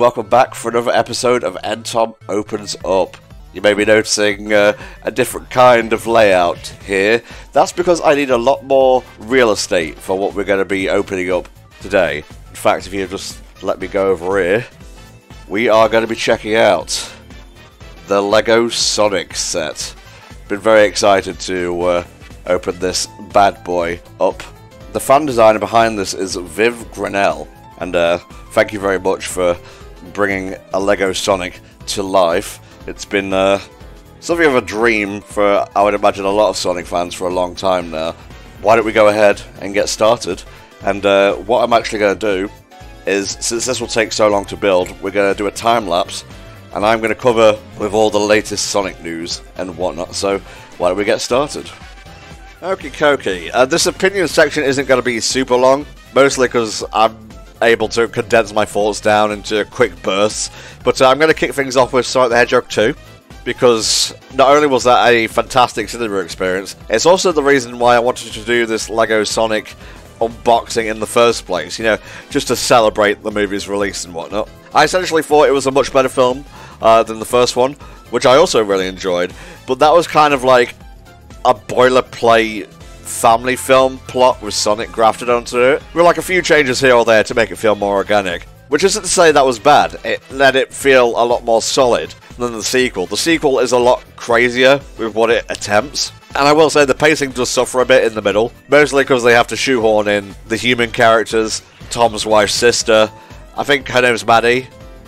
welcome back for another episode of NTom Opens Up. You may be noticing a different kind of layout here. That's because I need a lot more real estate for what we're going to be opening up today. In fact, if you just let me go over here, we are going to be checking out the Lego Sonic set. Been very excited to open this bad boy up. The fan designer behind this is Viv Grinnell, and thank you very much for bringing a Lego Sonic to life. It's been something of a dream for, I would imagine, a lot of Sonic fans for a long time now. Why don't we go ahead and get started? And what I'm actually going to do is, since this will take so long to build, we're going to do a time lapse, and I'm going to cover with all the latest Sonic news and whatnot. So why don't we get started? Okie dokie. This opinion section isn't going to be super long, mostly because I'm able to condense my thoughts down into quick bursts. But I'm going to kick things off with Sonic the Hedgehog 2, because not only was that a fantastic cinema experience, it's also the reason why I wanted to do this Lego Sonic unboxing in the first place, you know, just to celebrate the movie's release and whatnot. I essentially thought it was a much better film than the first one, which I also really enjoyed, but that was kind of like a boilerplate family film plot with Sonic grafted onto it, with like a few changes here or there to make it feel more organic. Which isn't to say that was bad, it let it feel a lot more solid than the sequel. The sequel is a lot crazier with what it attempts, and I will say the pacing does suffer a bit in the middle, mostly because they have to shoehorn in the human characters, Tom's wife's sister, I think her name's Maddie,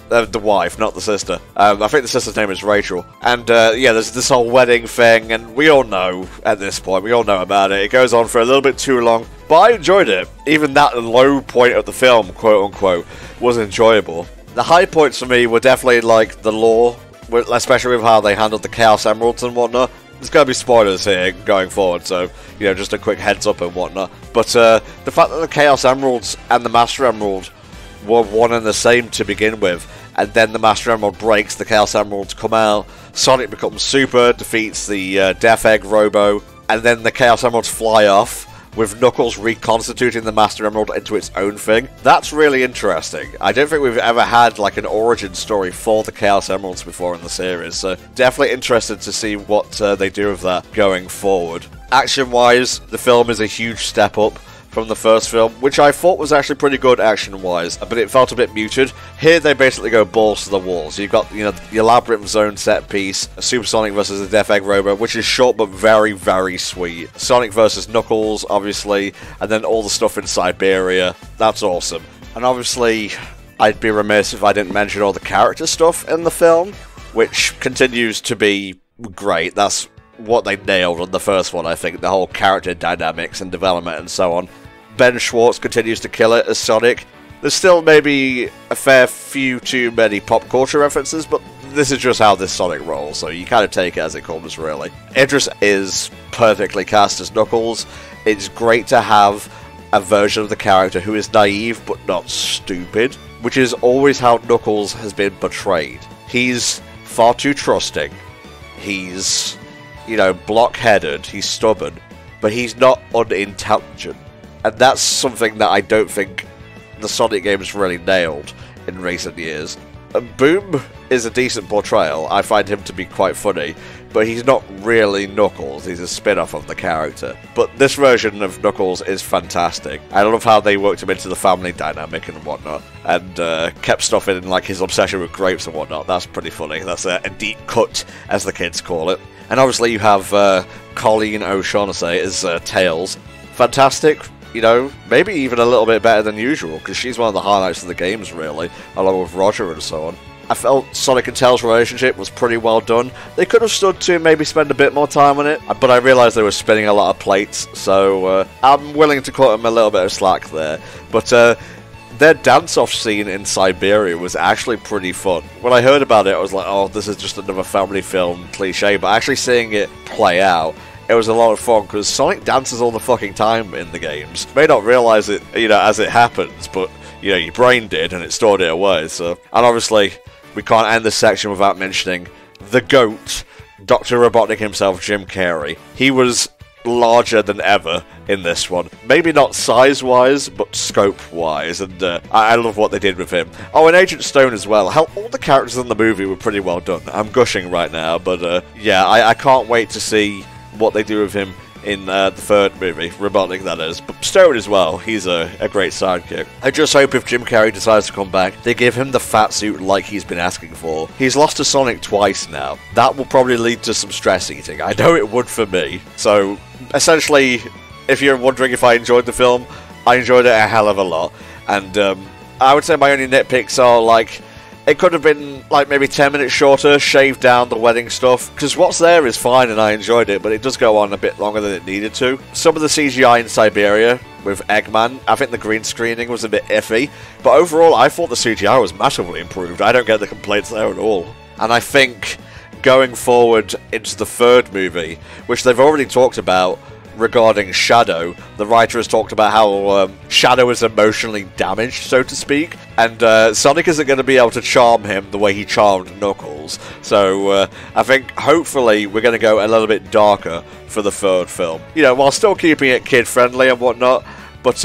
the wife, not the sister. I think the sister's name is Rachel. And yeah, there's this whole wedding thing, and we all know at this point, we all know about it. It goes on for a little bit too long, but I enjoyed it. Even that low point of the film, quote unquote, was enjoyable. The high points for me were definitely like the lore, especially with how they handled the Chaos Emeralds and whatnot. There's going to be spoilers here going forward, so, you know, just a quick heads up and whatnot. But the fact that the Chaos Emeralds and the Master Emerald were one and the same to begin with, and then the Master Emerald breaks, the Chaos Emeralds come out, Sonic becomes super, defeats the Death Egg Robo, and then the Chaos Emeralds fly off, with Knuckles reconstituting the Master Emerald into its own thing. That's really interesting. I don't think we've ever had like an origin story for the Chaos Emeralds before in the series, so definitely interested to see what they do with that going forward. Action-wise, the film is a huge step up from the first film, which I thought was actually pretty good action-wise, but it felt a bit muted. Here they basically go balls to the walls. You've got, you know, the Labyrinth Zone set piece, Super Sonic versus the Death Egg Robo, which is short but very, very sweet. Sonic versus Knuckles, obviously, and then all the stuff in Siberia. That's awesome. And obviously, I'd be remiss if I didn't mention all the character stuff in the film, which continues to be great. That's what they nailed on the first one, I think, the whole character dynamics and development and so on. Ben Schwartz continues to kill it as Sonic. There's still maybe a fair few too many pop culture references, but this is just how this Sonic rolls, so you kind of take it as it comes, really. Idris is perfectly cast as Knuckles. It's great to have a version of the character who is naive but not stupid, which is always how Knuckles has been portrayed. He's far too trusting. He's, you know, block-headed, he's stubborn, but he's not unintelligent. And that's something that I don't think the Sonic games really nailed in recent years. And Boom is a decent portrayal. I find him to be quite funny, but he's not really Knuckles. He's a spin-off of the character. But this version of Knuckles is fantastic. I love how they worked him into the family dynamic and whatnot, and kept stuff in like his obsession with grapes and whatnot. That's pretty funny. That's a deep cut, as the kids call it. And obviously you have Colleen O'Shaughnessy as Tails. Fantastic. You know, maybe even a little bit better than usual, because she's one of the highlights of the games, really, along with Roger and so on. I felt Sonic and Tails' relationship was pretty well done. They could have stood to maybe spend a bit more time on it, but I realised they were spinning a lot of plates, so I'm willing to cut them a little bit of slack there. But their dance-off scene in Siberia was actually pretty fun. When I heard about it, I was like, oh, this is just another family film cliche, but actually seeing it play out, it was a lot of fun, because Sonic dances all the fucking time in the games. You may not realise it, you know, as it happens, but, you know, your brain did, and it stored it away, so. And obviously, we can't end this section without mentioning the GOAT, Dr. Robotnik himself, Jim Carrey. He was larger than ever in this one. Maybe not size-wise, but scope-wise, and I love what they did with him. Oh, and Agent Stone as well. Hell, all the characters in the movie were pretty well done. I'm gushing right now, but yeah, I can't wait to see what they do with him in the third movie, Robotnik that is, but Stone as well. He's a great sidekick. I just hope if Jim Carrey decides to come back, they give him the fat suit like he's been asking for. He's lost to Sonic twice now. That will probably lead to some stress eating. I know it would for me. So, essentially, if you're wondering if I enjoyed the film, I enjoyed it a hell of a lot. And I would say my only nitpicks are, like, it could have been, like, maybe 10 minutes shorter, shaved down the wedding stuff, because what's there is fine and I enjoyed it, but it does go on a bit longer than it needed to. Some of the CGI in Siberia, with Eggman, I think the green screening was a bit iffy, but overall I thought the CGI was massively improved. I don't get the complaints there at all. And I think, going forward into the third movie, which they've already talked about, regarding Shadow, the writer has talked about how Shadow is emotionally damaged, so to speak, and Sonic isn't going to be able to charm him the way he charmed Knuckles. So I think hopefully we're going to go a little bit darker for the third film. You know, while still keeping it kid-friendly and whatnot, but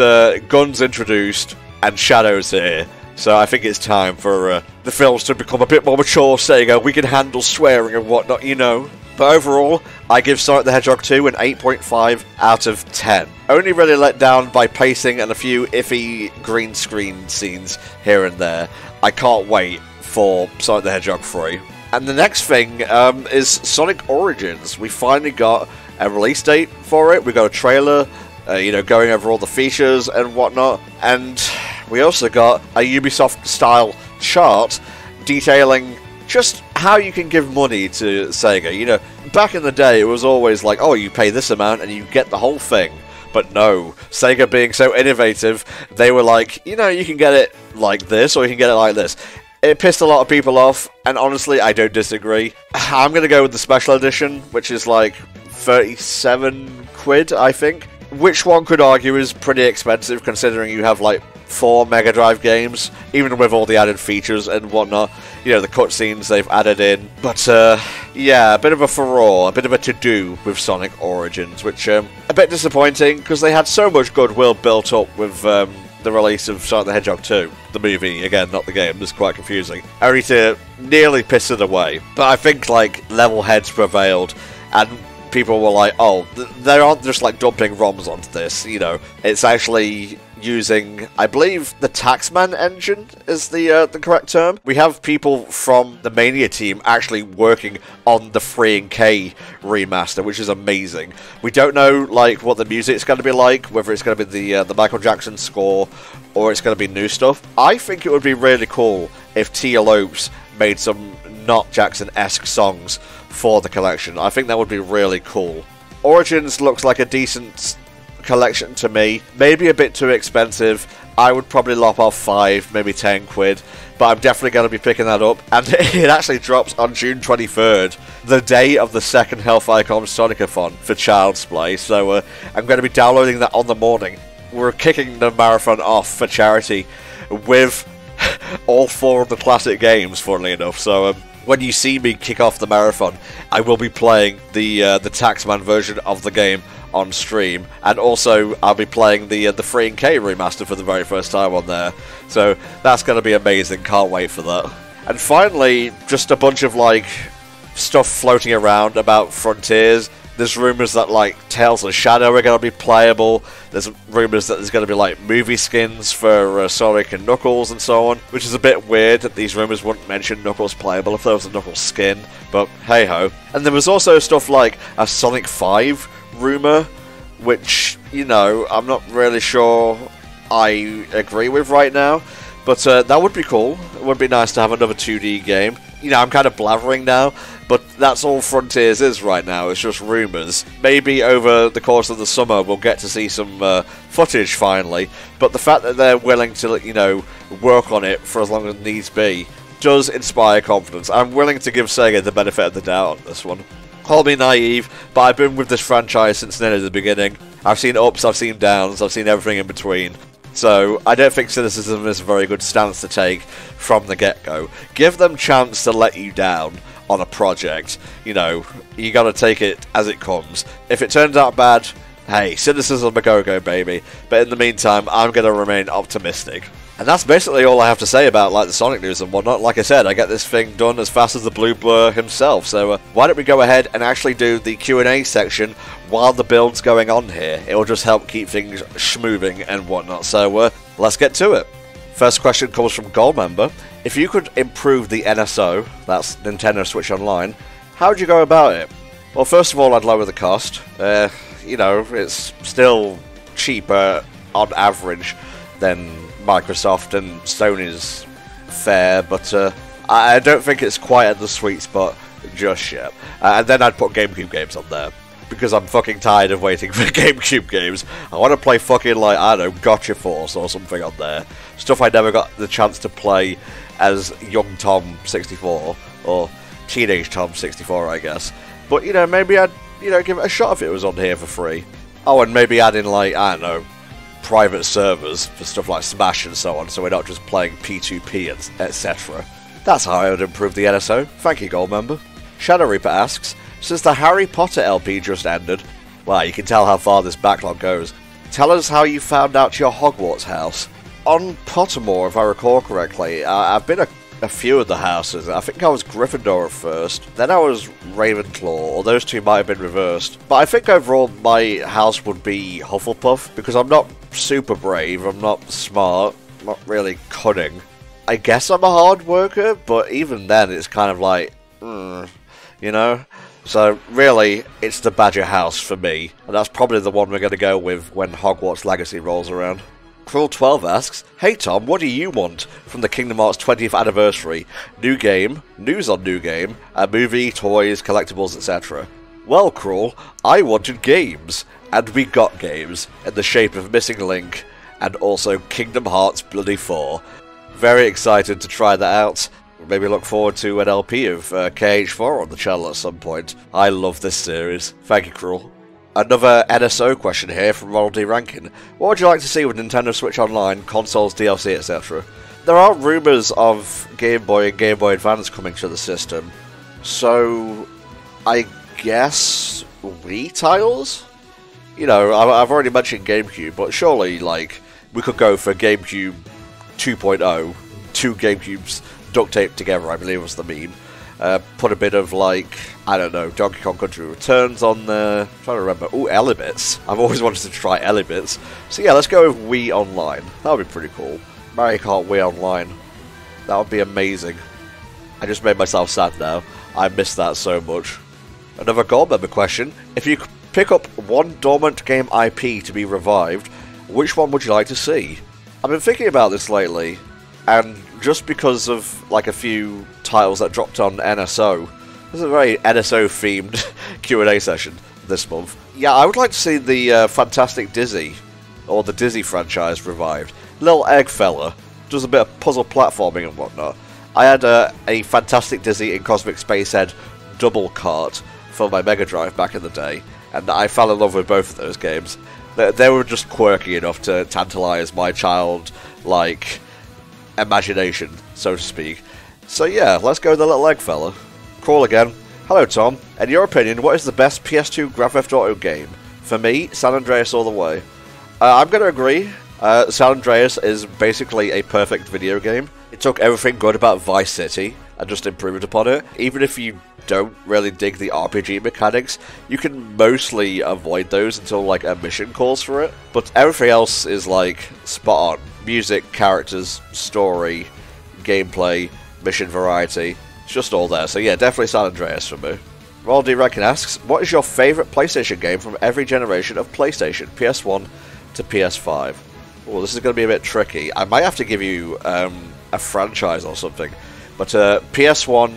guns introduced and Shadow's here. So I think it's time for the films to become a bit more mature, saying we can handle swearing and whatnot, you know. But overall, I give Sonic the Hedgehog 2 an 8.5 out of 10. Only really let down by pacing and a few iffy green screen scenes here and there. I can't wait for Sonic the Hedgehog 3. And the next thing is Sonic Origins. We finally got a release date for it. We got a trailer, you know, going over all the features and whatnot. And we also got a Ubisoft-style chart detailing just how you can give money to Sega. You know, back in the day, it was always like, oh, you pay this amount and you get the whole thing. But no, Sega being so innovative, they were like, you know, you can get it like this, or you can get it like this. It pissed a lot of people off, and honestly, I don't disagree. I'm going to go with the special edition, which is like 37 quid, I think. Which one could argue is pretty expensive, considering you have like 4 Mega Drive games, even with all the added features and whatnot. You know, the cutscenes they've added in. But, yeah, a bit of a furore, a bit of a to-do with Sonic Origins, which, a bit disappointing, because they had so much goodwill built up with, the release of Sonic the Hedgehog 2. The movie, again, not the game, it's quite confusing. Only to nearly piss it away. But I think, like, level heads prevailed, and people were like, oh, they aren't just like dumping ROMs onto this, you know. It's actually using, I believe, the Taxman engine is the correct term. We have people from the Mania team actually working on the 3K remaster, which is amazing. We don't know like what the music's going to be like, whether it's going to be the Michael Jackson score or it's going to be new stuff. I think it would be really cool if Tia Lopes made some not Jackson-esque songs for the collection. I think that would be really cool. Origins looks like a decent collection to me. Maybe a bit too expensive. I would probably lop off 5, maybe 10 quid. But I'm definitely going to be picking that up. And it actually drops on June 23rd, the day of the second HellfireComms Sonic-a-thon for Child's Play. So I'm going to be downloading that on the morning. We're kicking the marathon off for charity with all 4 of the classic games, funnily enough. So when you see me kick off the marathon, I will be playing the Taxman version of the game on stream, and also I'll be playing the 3K remaster for the very first time on there. So that's going to be amazing. Can't wait for that. And finally, just a bunch of like stuff floating around about Frontiers. There's rumours that like Tails and Shadow are going to be playable. There's rumours that there's going to be like movie skins for Sonic and Knuckles and so on, which is a bit weird that these rumours wouldn't mention Knuckles playable if there was a Knuckles skin, but hey ho. And there was also stuff like a Sonic 5 rumour, which, you know, I'm not really sure I agree with right now, but that would be cool. It would be nice to have another 2D game. You know, I'm kind of blathering now, but that's all Frontiers is right now, it's just rumours. Maybe over the course of the summer we'll get to see some footage finally, but the fact that they're willing to, you know, work on it for as long as needs be does inspire confidence. I'm willing to give Sega the benefit of the doubt on this one. Call me naive, but I've been with this franchise since nearly the beginning. I've seen ups, I've seen downs, I've seen everything in between. So I don't think cynicism is a very good stance to take from the get-go. Give them chance to let you down on a project. You know, you gotta take it as it comes. If it turns out bad, Hey, cynicism a go-go, baby. But in the meantime, I'm going to remain optimistic. And that's basically all I have to say about like the Sonic news and whatnot. Like I said, I get this thing done as fast as the Blue Blur himself. So why don't we go ahead and actually do the Q&A section while the build's going on here. It will just help keep things schmoving and whatnot. So let's get to it. First question comes from Goldmember. If you could improve the NSO, that's Nintendo Switch Online, how would you go about it? Well, first of all, I'd lower the cost. You know, it's still cheaper on average than Microsoft and Sony's fare, but I don't think it's quite at the sweet spot just yet. And then I'd put GameCube games on there, because I'm fucking tired of waiting for GameCube games. I want to play fucking, like, I don't know, Gotcha Force or something on there. Stuff I never got the chance to play as young Tom 64, or teenage Tom 64, I guess. But, you know, maybe I'd, you know, give it a shot if it was on here for free. Oh, and maybe add in, like, I don't know, private servers for stuff like Smash and so on, so we're not just playing P2P, etc. That's how I would improve the NSO. Thank you, Goldmember. Shadow Reaper asks, since the Harry Potter LP just ended, well, you can tell how far this backlog goes. Tell us how you found out your Hogwarts house. On Pottermore, if I recall correctly, I've been a few of the houses. I think I was Gryffindor at first, then I was Ravenclaw, or those two might have been reversed. But I think overall my house would be Hufflepuff, because I'm not super brave, I'm not smart, not really cunning. I guess I'm a hard worker, but even then it's kind of like, you know? So really, it's the Badger house for me, and that's probably the one we're going to go with when Hogwarts Legacy rolls around. Cruel12 asks, hey Tom, what do you want from the Kingdom Hearts 20th anniversary? New game, news on new game, a movie, toys, collectibles, etc. Well, Cruel, I wanted games, and we got games, in the shape of Missing Link, and also Kingdom Hearts Bloody 4. Very excited to try that out. Maybe look forward to an LP of KH4 on the channel at some point. I love this series. Thank you, Cruel. Another NSO question here from Ronald D. Rankin. What would you like to see with Nintendo Switch Online, consoles, DLC, etc.? There are rumours of Game Boy and Game Boy Advance coming to the system, so I guess Wii titles? You know, I've already mentioned GameCube, but surely, like, we could go for GameCube 2.0, two GameCubes duct taped together, I believe was the meme. Put a bit of, like, I don't know, Donkey Kong Country Returns on there. I'm trying to remember. Ooh, Elibits. I've always wanted to try Elibits. So yeah, let's go with Wii Online. That would be pretty cool. Mario Kart Wii Online. That would be amazing. I just made myself sad now. I miss that so much. Another Goldmember question. If you could pick up one dormant game IP to be revived, which one would you like to see? I've been thinking about this lately, and just because of like a few titles that dropped on NSO, this is a very NSO-themed Q&A session this month. Yeah, I would like to see the Fantastic Dizzy, or the Dizzy franchise, revived. Little egg fella, does a bit of puzzle platforming and whatnot. I had a Fantastic Dizzy in Cosmic Spacehead double cart for my Mega Drive back in the day, and I fell in love with both of those games. They were just quirky enough to tantalise my child-like imagination, so to speak. So yeah, let's go with the little egg fella. Crawl again. Hello Tom, in your opinion, what is the best PS2 Grand Theft Auto game? For me, San Andreas all the way. I'm going to agree. San Andreas is basically a perfect video game. It took everything good about Vice City and just improved upon it. Even if you don't really dig the RPG mechanics, you can mostly avoid those until like a mission calls for it. But everything else is like spot on. Music, characters, story, gameplay, mission variety. It's just all there. So yeah, definitely San Andreas for me. Ronald D. Rankin asks, what is your favourite PlayStation game from every generation of PlayStation, PS1 to PS5? Oh, this is going to be a bit tricky. I might have to give you a franchise or something. But PS1,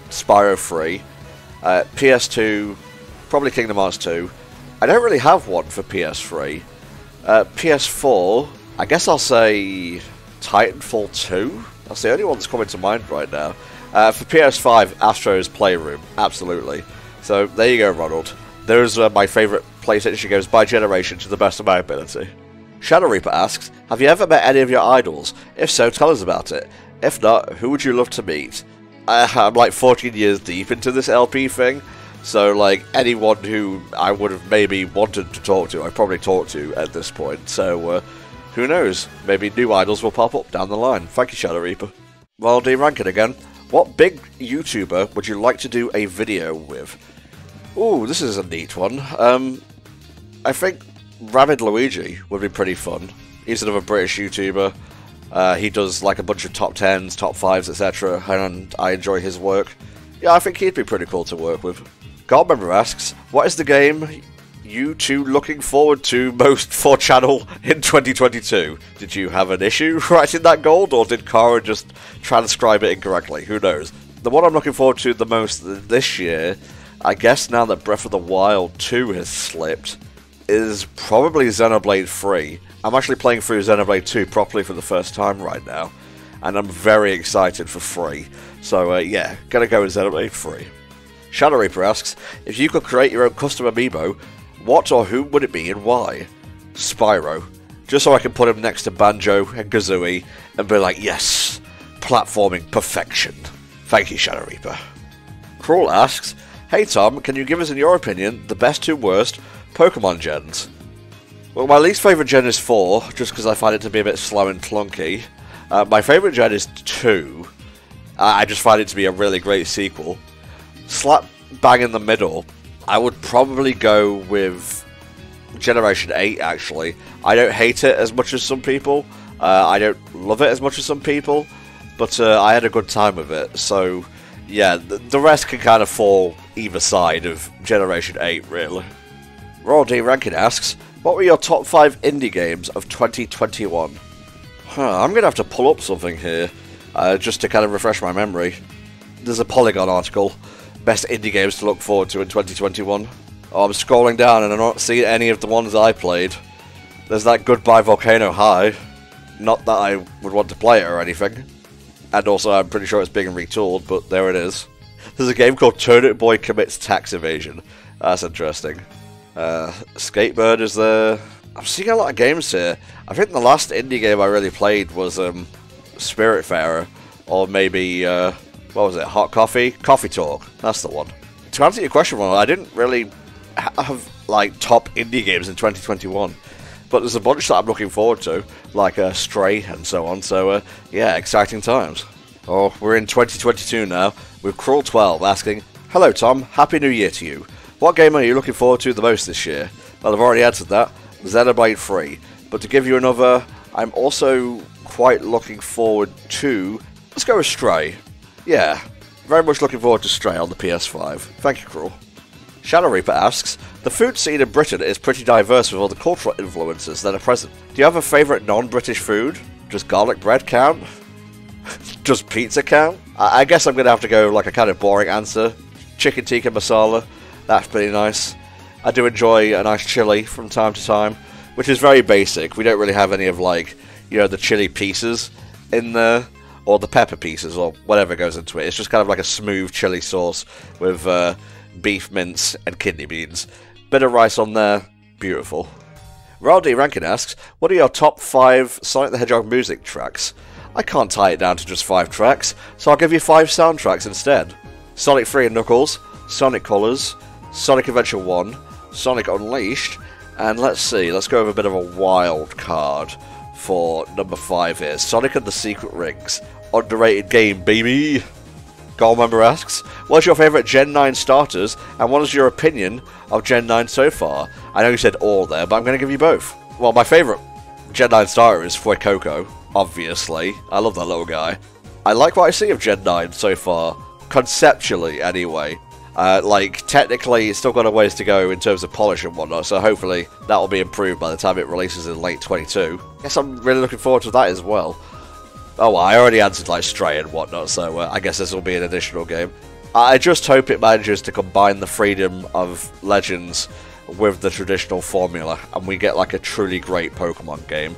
Spyro 3. PS2, probably Kingdom Hearts 2. I don't really have one for PS3. PS4, I guess I'll say Titanfall 2? That's the only one that's coming to mind right now. For PS5, Astro's Playroom, absolutely. So there you go, Ronald. Those are my favourite PlayStation games by generation to the best of my ability. Shadow Reaper asks, have you ever met any of your idols? If so, tell us about it. If not, who would you love to meet? I'm like 14 years deep into this LP thing, So, like, anyone who I would have maybe wanted to talk to, I probably talked to at this point. So, who knows? Maybe new idols will pop up down the line. Thank you, Shadow Reaper. Well, D-Rankin again. What big YouTuber would you like to do a video with? Ooh, this is a neat one. I think Rabid Luigi would be pretty fun. He's another British YouTuber. He does like a bunch of top 10s, top 5s, etc. And I enjoy his work. Yeah, I think he'd be pretty cool to work with. Goldmember asks, what is the game you two looking forward to most for channel in 2022? Did you have an issue writing that gold, or did Kara just transcribe it incorrectly? Who knows? The one I'm looking forward to the most this year, I guess now that Breath of the Wild 2 has slipped, is probably Xenoblade 3. I'm actually playing through Xenoblade 2 properly for the first time right now, and I'm very excited for 3. So yeah, gonna go with Xenoblade 3. Shadow Reaper asks, if you could create your own custom amiibo, what or who would it be and why? Spyro. Just so I can put him next to Banjo and Kazooie and be like, yes, platforming perfection. Thank you, Shadow Reaper. Crawl asks, hey Tom, can you give us in your opinion the best to worst Pokemon gens? Well, my least favourite gen is 4, just because I find it to be a bit slow and clunky. My favourite gen is 2. I just find it to be a really great sequel. Slap bang in the middle, I would probably go with Generation 8, actually. I don't hate it as much as some people. I don't love it as much as some people. But I had a good time with it. So, yeah, the rest can kind of fall either side of Generation 8, really. Royal D. Rankin asks, what were your top 5 indie games of 2021? I'm going to have to pull up something here, just to kind of refresh my memory. There's a Polygon article. Best indie games to look forward to in 2021. Oh, I'm scrolling down and I'm not seeing any of the ones I played. There's that Goodbye Volcano High. Not that I would want to play it or anything. And also I'm pretty sure it's being retooled, but there it is. There's a game called Turnip Boy Commits Tax Evasion. That's interesting. Skatebird is there. I'm seeing a lot of games here. I think the last indie game I really played was Spiritfarer. Or maybe... what was it? Hot Coffee? Coffee Talk. That's the one. To answer your question, Ron, I didn't really have like top indie games in 2021, but there's a bunch that I'm looking forward to, like Stray and so on. So yeah, exciting times. Oh, we're in 2022 now with Crawl12 asking, hello Tom, Happy New Year to you. What game are you looking forward to the most this year? Well, I've already answered that. Xenoblade 3. But to give you another, I'm also quite looking forward to... Let's go with Stray. Yeah, very much looking forward to Stray on the PS5. Thank you, Cruel. Shadow Reaper asks, the food scene in Britain is pretty diverse with all the cultural influences that are present. Do you have a favourite non-British food? Does garlic bread count? Does pizza count? I guess I'm going to have to go like a kind of boring answer. Chicken tikka masala, that's pretty nice. I do enjoy a nice chili from time to time, which is very basic. We don't really have any of like, you know, the chili pieces in there. Or the pepper pieces, or whatever goes into it. It's just kind of like a smooth chili sauce with beef mince and kidney beans. Bit of rice on there, beautiful. Royal D. Rankin asks, what are your top 5 Sonic the Hedgehog music tracks? I can't tie it down to just 5 tracks, so I'll give you 5 soundtracks instead. Sonic 3 and Knuckles, Sonic Colors, Sonic Adventure 1, Sonic Unleashed, and let's see, let's go with a bit of a wild card for number 5 here. Sonic and the Secret Rings. Underrated game, baby! Goldmember asks, what's your favourite Gen 9 starters, and what is your opinion of Gen 9 so far? I know you said all there, but I'm going to give you both. Well, my favourite Gen 9 starter is Fuecoco, obviously. I love that little guy. I like what I see of Gen 9 so far, conceptually anyway. Like, technically, it's still got a ways to go in terms of polish and whatnot, so hopefully that will be improved by the time it releases in late 22. Guess I'm really looking forward to that as well. Oh, well, I already answered, like, Stray and whatnot, so I guess this will be an additional game. I just hope it manages to combine the freedom of Legends with the traditional formula, and we get, like, a truly great Pokemon game.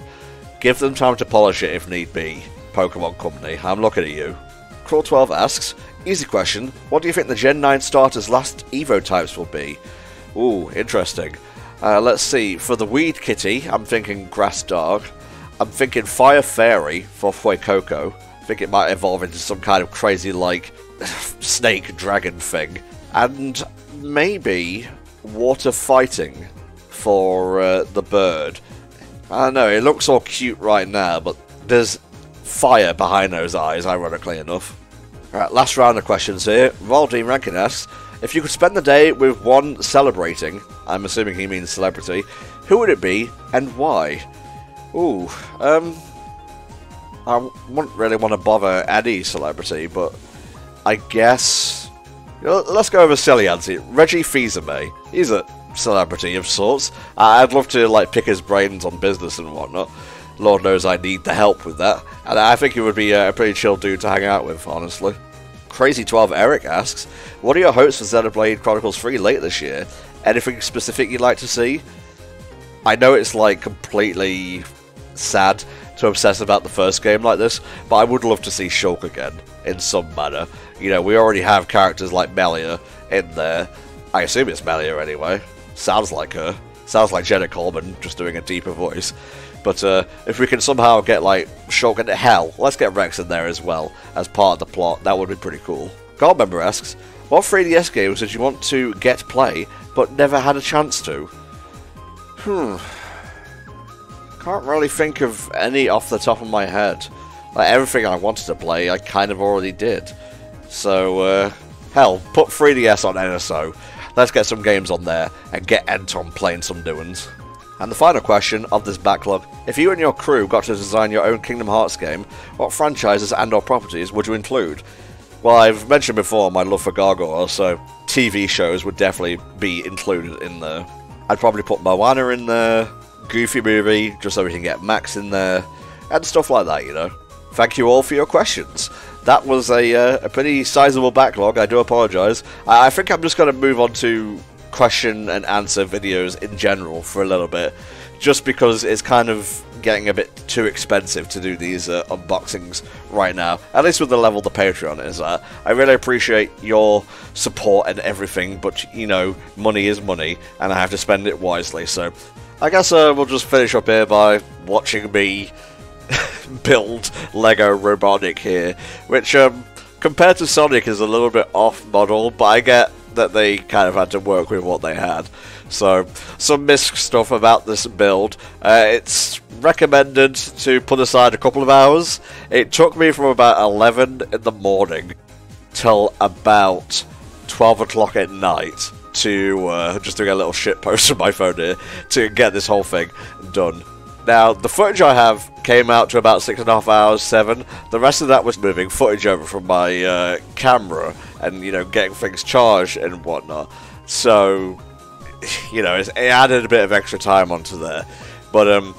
Give them time to polish it if need be, Pokemon Company. I'm looking at you. Crawl12 asks, easy question, what do you think the Gen 9 starters' last Evo types will be? Ooh, interesting. Let's see, for the Weed Kitty, I'm thinking Grass Dog. I'm thinking Fire Fairy for Fuecoco. I think it might evolve into some kind of crazy, like, snake dragon thing. And maybe water fighting for the bird. I don't know, it looks all cute right now, but there's fire behind those eyes, ironically enough. Alright, last round of questions here. Valdine Rankin asks, if you could spend the day with one celebrating, I'm assuming he means celebrity, who would it be and why? Ooh, I wouldn't really want to bother any celebrity, but I guess... let's go with a silly answer. Reggie Fils-Aimé. He's a celebrity of sorts. I'd love to like pick his brains on business and whatnot. Lord knows I need the help with that. And I think he would be a pretty chill dude to hang out with, honestly. Crazy12 Eric asks, what are your hopes for Xenoblade Chronicles 3 late this year? Anything specific you'd like to see? I know it's like completely sad to obsess about the first game like this, but I would love to see Shulk again, in some manner. You know, we already have characters like Melia in there. I assume it's Melia anyway. Sounds like her. Sounds like Jenna Coleman, just doing a deeper voice. But if we can somehow get, like, Shulk into hell, let's get Rex in there as well, as part of the plot. That would be pretty cool. Goldmember asks, what 3DS games did you want to get play, but never had a chance to? Can't really think of any off the top of my head. Like, everything I wanted to play, I kind of already did. So, hell, put 3DS on NSO. Let's get some games on there, and get NTom playing some doings. And the final question of this backlog, if you and your crew got to design your own Kingdom Hearts game, what franchises and or properties would you include? Well, I've mentioned before my love for Gargoyle, so TV shows would definitely be included in there. I'd probably put Moana in there, Goofy Movie, just so we can get Max in there, and stuff like that, you know. Thank you all for your questions. That was a pretty sizable backlog, I do apologise. I think I'm just going to move on to question and answer videos in general for a little bit, just because it's kind of getting a bit too expensive to do these unboxings right now, at least with the level the Patreon is at. I really appreciate your support and everything, but you know, money is money, and I have to spend it wisely, so I guess we'll just finish up here by watching me build Lego Robotnik here, which compared to Sonic is a little bit off model, but I get that they kind of had to work with what they had. So, some misc stuff about this build. It's recommended to put aside a couple of hours. It took me from about 11 in the morning till about 12 o'clock at night to, just doing a little shit post on my phone here, to get this whole thing done. Now, the footage I have came out to about 6.5 hours, 7. The rest of that was moving footage over from my camera and, you know, getting things charged and whatnot. So, you know, it added a bit of extra time onto there. But,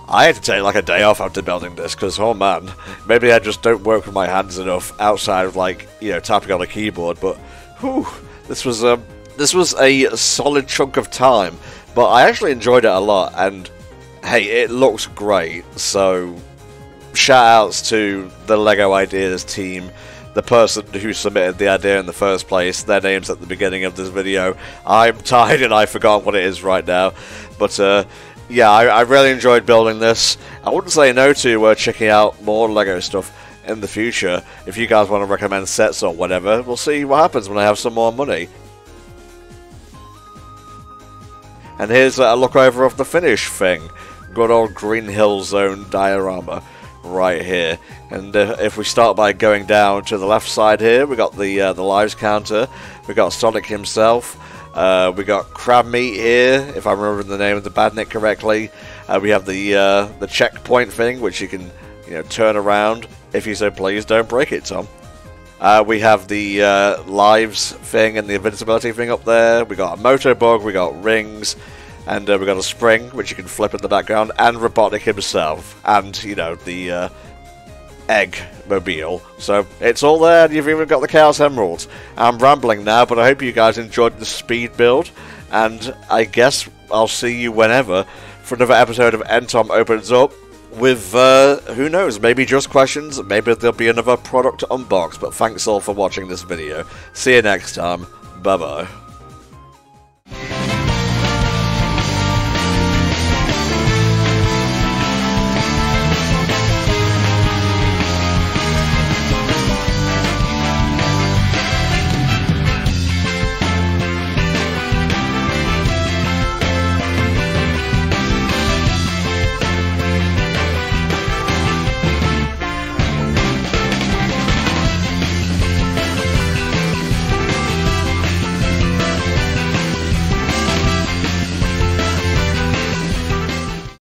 I had to take like a day off after building this because, oh man, maybe I just don't work with my hands enough outside of, like, you know, tapping on a keyboard. But, whew, this was a solid chunk of time. But I actually enjoyed it a lot, and hey, it looks great, so shout outs to the LEGO Ideas team, the person who submitted the idea in the first place. Their name's at the beginning of this video. I'm tired and I forgot what it is right now, but yeah, I really enjoyed building this. I wouldn't say no to checking out more LEGO stuff in the future. If you guys want to recommend sets or whatever, we'll see what happens when I have some more money. And here's a look over of the finish thing. Good old Green Hill Zone diorama right here. And if we start by going down to the left side here, we got the lives counter. We got Sonic himself. We got Crab Meat here, if I remember the name of the badnik correctly. We have the checkpoint thing, which you can, you know, turn around if you so please. Don't break it, Tom. We have the lives thing and the invincibility thing up there. We got a Motobug, we got rings, and we got a spring, which you can flip in the background, and Robotnik himself, and, you know, the egg mobile. So it's all there, and you've even got the Chaos Emeralds. I'm rambling now, but I hope you guys enjoyed the speed build, and I guess I'll see you whenever for another episode of NTom Opens Up. With, who knows, maybe just questions, maybe there'll be another product to unbox, but thanks all for watching this video. See you next time, bye bye.